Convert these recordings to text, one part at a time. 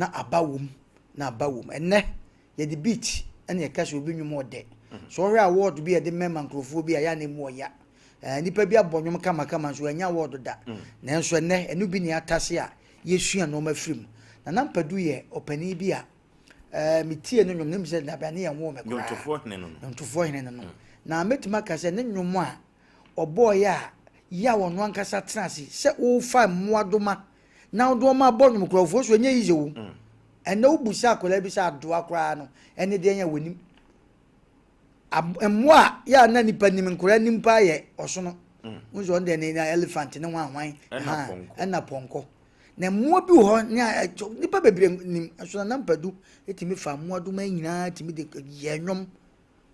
na abawom na abawom enne ye the beat ene ye kase obi nwum ode so hwe award bi ye de memma nkrofo bi ya na mu oya nipa bi abonwom kama so anya award da na enso enne enu bi ne atase a yesua no mafrim na nampadu ye opani bi a metie no nwom nem se na ba ne ye wo me kwa ntofo hene no na metima ka se ne nwom a oboy a ya wono ankasa tenase se wo fa mmoadoma na odoma abonwom krofo so enye yize wo ene ubusa akola bi sa adoa kra no ene de anya wonim emmoa ya na nipa nim nkora nimpa ye osono unzo onde ne na elephant ne hwan ena ponko na mmoa bi ho nipa bebre nim so na mpadu etimi fa mmoadoma nyina etimi de ye nwom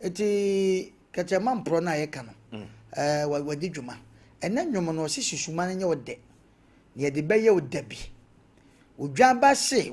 eti kachama mpro na ye ka no wadi dwuma ena nwom no se susuma nye ode ne ye de beye odabi odwa ba se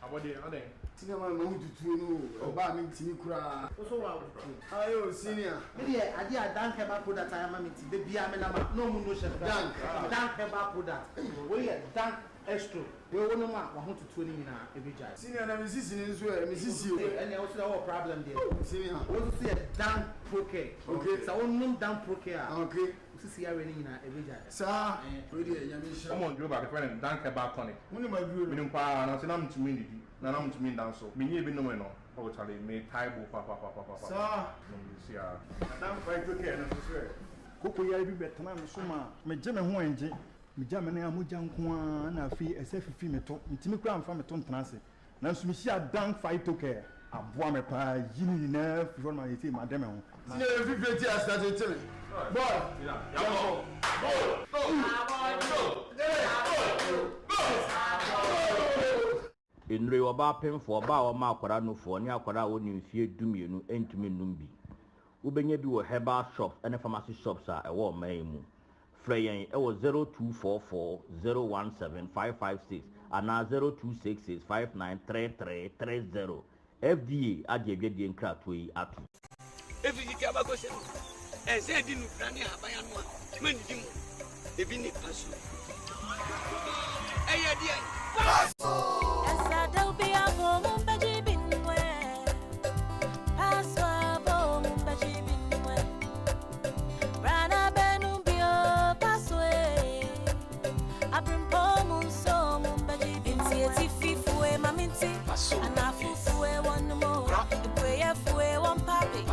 Abode. Senior man, no to no. Oba mi timi kura. Also wa. Ayo senior. Me dey ade a dank herbal product I am it. Dey bia me na ma. No mu no chef. Dank herbal product. We dank extra. We won ma wa ho tutu ni nyina e be jai. Senior na me sisi ni nso e me sisi o. And also the problem there. Senior. We also see a dank proke. Okay. So we no dank proke a. Okay. Sisi ya we ni nyina e be jai. Sir, we dey nyame sha. Come on, do about the friend dank herbal tonic. Muni ma duro. Minimum pa na se na mtumi ndidi. Na mtumi ndanso. Minye bi no me no. Oh, Charlie, me taibo pa. Sir. No, you see dank fight okay na so swear. Koko ya bi betana me so ma me je me ho enje me ja me na amuja nko a na afi ese fifi me to ntimi kura amfa me to ntana se na so me hia dank fight okay aboa me pa yini na fi ron ma yeti ma dem ho Senior fi fi ti start tell me. Boy. Go. Enre oba pemfo oba o ma akwara no fo ne akwara wo ni mfie dumienu entumi num bi ubenya bi wo herbal shops and pharmacy shops a ewo man mu frɛ yɛn ɛwɔ 0244017556 ana 0266593330 FDA agye adwadie nkrato yi ato Every year, I go say, and say, didn't Granny have I am one. Many dim, the Vinny Passo. Hey, dear. Yes, I don't be a woman, but you've been where. Pass a woman, but you've been where. Rana Benubio, pass away. I bring pomon so, but you've been here. Tiffy, my minty, and I feel one more. The prayer for one papi.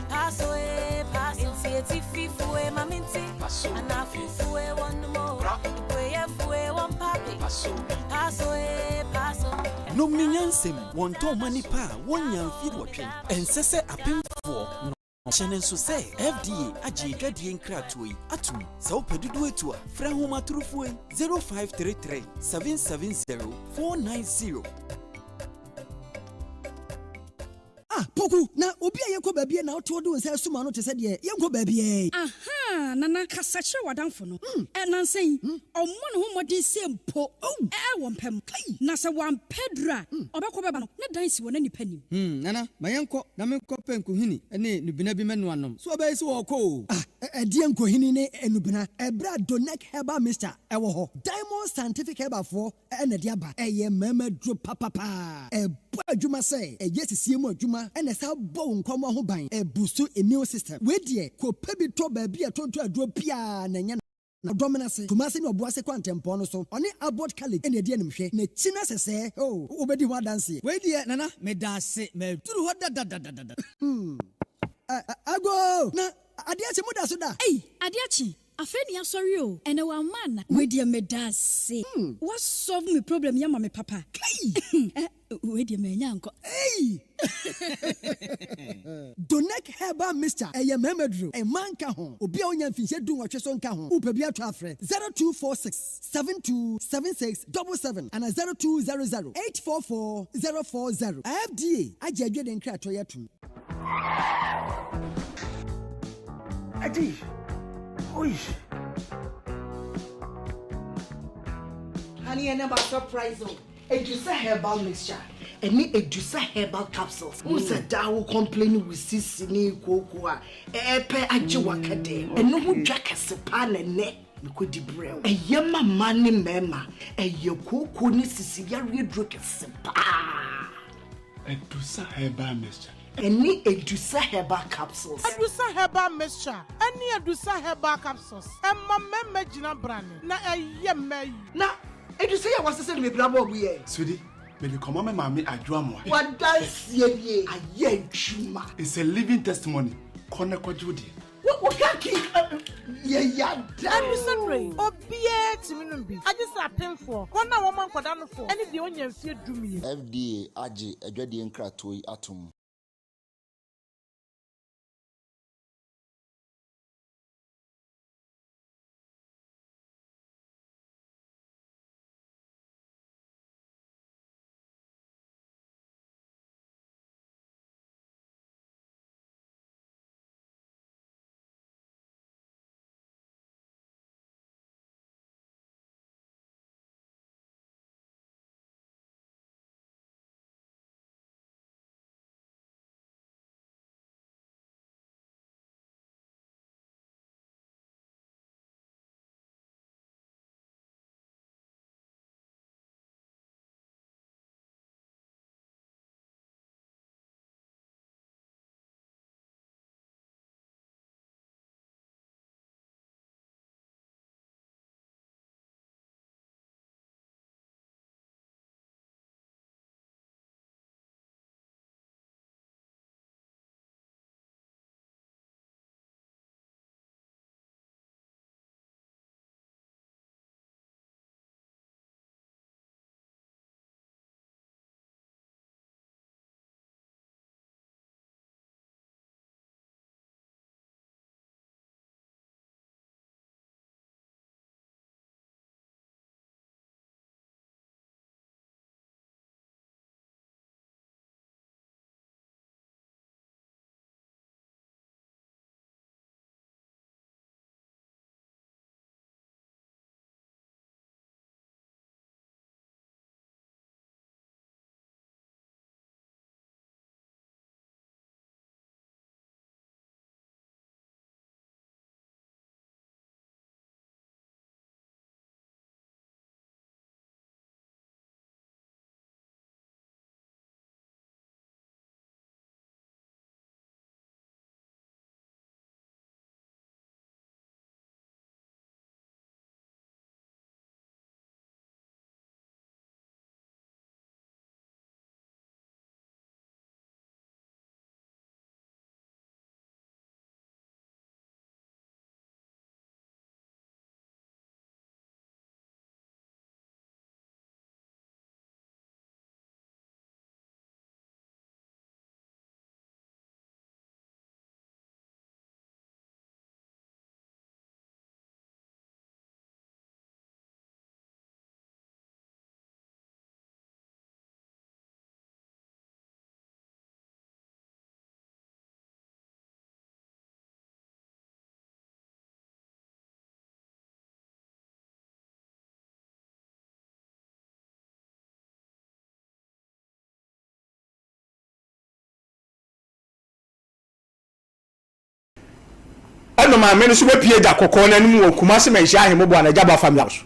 Pass away, pass away. Tiffy, my minty, and I feel one more. The prayer for one papi. Pass away, pass away. No minyansem wonto manipa wonyan fi wotwen ensese apemfo no channel so say FDA agye dwadie nkrato yi atum se opedudu etu a fra homa turufo 0533 770 490. Poku na obi ayenko baabie na oto do nsa suma no te se de yenko baabie aha nana kasache wadanfo no nansen ommo no homodi sempo wo mpem na se wampedra obekọ beba no ne dansi wona nipa nim nana mayenko na menko penko hini ene nubina bi menu anom so obai se wo ko die enko hini ne enubina ebra donek herbal mixture ewo ho Diamond Scientific Herbal for ene de aba eye mama dro papa ebu adwuma se eye sisie mu adwuma ene sa bo nkomo ho ban boost immune system we die ko pebi to ba bia tonto aduro pia na nya na dominance tumase ni oboase kwantempo no so oni abort college ene de animhwe na china sese obedi ho dance we die nana me dase me turu ho da ago na adiachi muda so da adiachi afeni ya sorry o ene wa man we dey me dase what solve me problem ya mama papa kai we dey me nyanko Donek Herbal Mixture eye memedro e manka ho obi a onya mfinse du nwotwe so nka ho upabi atwa afre 0246727677 and 0200844040 FDA agye adwede nkrato yetum Adi. Oi. Honey, I never surprise you. Edusa herbal mixture. Any Edusa herbal capsules. Usa dawo complain with sisini kokoa. Epe ajiwakade. Eno hu dwaka sepa na ne. Niko di brew. Eyema mani mema. Eye koko ni sisi ya redroke sepa. Edusa herbal mixture. Any Edusa herbal capsules. Edusa herbal mixture. Any Edusa herbal capsules. Emma meme jina brand. Na eyeme. Na Edusa ya wasese me brabo we. Sweetie, me the command mama adwamo. What dance ye aye juma. It's a living testimony. Kone kwajudi. What kaki ya Edusa pray. Obie timinumbi. Ajisa pemfo. Kona woman kwadano fo. Any the onye fie dumi. FDA agye adwadie nkrato yi atom. ɛno ma me no so bepie da kokɔ na anim wɔ Kumasi menhia ahembo anagya family house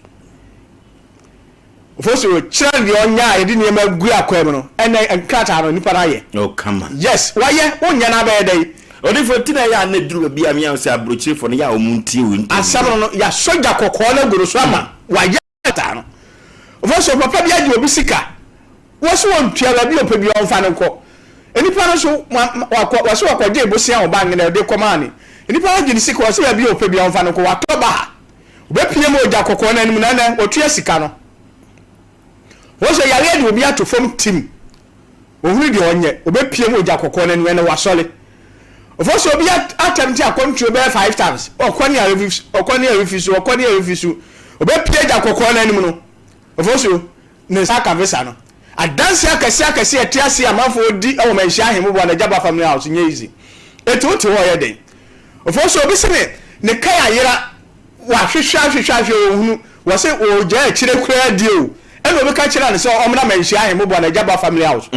ofo so kyerɛ de onya yɛde nneɛma gu akwa mu no ɛna nkrata no nipa na yɛ oh come on yes wayɛ wonya na bɛyɛ dai odifo tina ya na duru bia me am say abrochirefo no ya omunti won asam no ya soja kokɔ na guru so ama wayɛ ta no ofo so papa bia de obi sika wo so won tuala bi opa bi on fa no kɔ enipa no so wa so akɔgye ebosia wo bang na de kɔmane enipa wa gye sika wo so bi opa bi on fa no kɔ wa to ba obepie mo oja kokɔ na anim na otua sika no wo so yare de obi ato fam team ohuru de onye obepie mo oja kokɔ na anim na wa sole ofo so obi attempt akontrol be 5 times okɔne a refisu obepie oja kokɔ na anim no ofo so ne saka visa no adanse akase etiase amafo di o menhia ahemu bo na jaba family house nye easy etutu ho ye den ofo so obi se ne kai ayira wa hwehwahwehwahwe ohunu wo se o je akire kura die o ena obi ka kira ne se o mna menhia ahemu bo na jaba family house